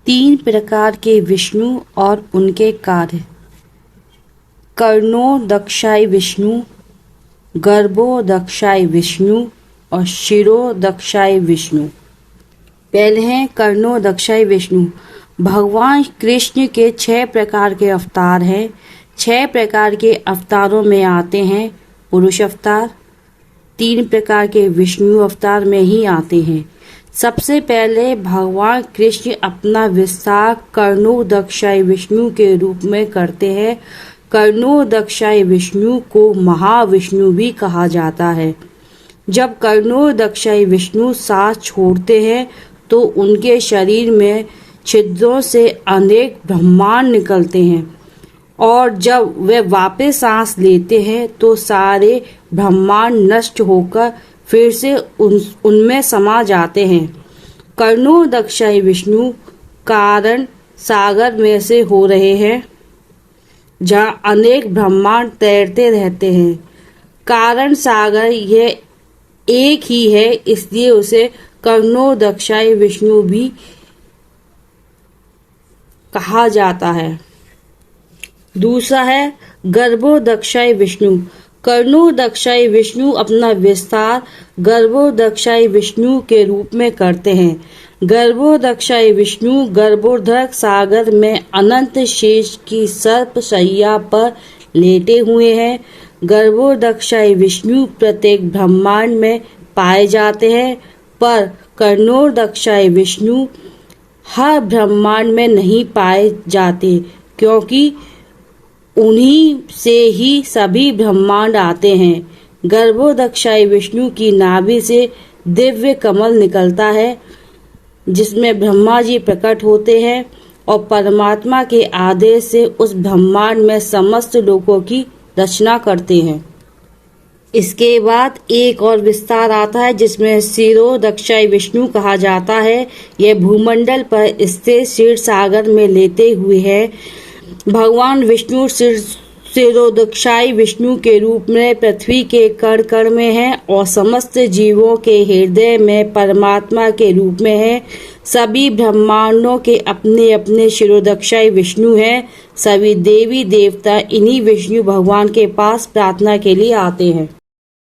तीन प्रकार के विष्णु और उनके कार्य। कर्णोदक्षाय विष्णु, गर्भोदक्षाय विष्णु और शिरोदक्षाय विष्णु। पहले हैं कर्णोदक्षाय विष्णु। भगवान कृष्ण के 6 प्रकार के अवतार हैं। 6 प्रकार के अवतारों में आते हैं पुरुष अवतार, 3 प्रकार के विष्णु अवतार में ही आते हैं। सबसे पहले भगवान कृष्ण अपना विस्तार कर्णोदक्षाय विष्णु के रूप में करते हैं। कर्णोदक्षाय विष्णु को महाविष्णु भी कहा जाता है। जब कर्णोदक्षाय विष्णु सांस छोड़ते हैं तो उनके शरीर में छिद्रों से अनेक ब्रह्मांड निकलते हैं और जब वे वापस सांस लेते हैं तो सारे ब्रह्मांड नष्ट होकर फिर से उनमें समा जाते हैं। कर्णोदक्षाय विष्णु कारण सागर में से हो रहे हैं जहाँ अनेक ब्रह्मांड तैरते रहते हैं। कारण सागर यह एक ही है, इसलिए उसे कर्णोदक्षाय विष्णु भी कहा जाता है। दूसरा है गर्भोदक्षाय विष्णु। कर्णोदक्षाय विष्णु अपना विस्तार गर्भोदक्षाय विष्णु के रूप में करते हैं। गर्भोदक्षाय विष्णु गर्भोदक सागर में अनंत शेष की सर्प शैया पर लेटे हुए हैं। गर्भोदक्षाय विष्णु प्रत्येक ब्रह्मांड में पाए जाते हैं, पर कर्णोदक्षाय विष्णु हर ब्रह्मांड में नहीं पाए जाते, क्योंकि उन्हीं से ही सभी ब्रह्मांड आते हैं। गर्भोदक्षाय विष्णु की नाभि से दिव्य कमल निकलता है, जिसमें ब्रह्मा जी प्रकट होते हैं और परमात्मा के आदेश से उस ब्रह्मांड में समस्त लोगों की रचना करते हैं। इसके बाद एक और विस्तार आता है जिसमें शिरोदक्षाय विष्णु कहा जाता है। यह भूमंडल पर स्थित क्षीर सागर में लेटे हुए है। भगवान विष्णु शिरोदक्षाय विष्णु के रूप में पृथ्वी के कण कण में है और समस्त जीवों के हृदय में परमात्मा के रूप में है। सभी ब्रह्मांडों के अपने अपने शिरोदक्षाय विष्णु हैं। सभी देवी देवता इन्हीं विष्णु भगवान के पास प्रार्थना के लिए आते हैं।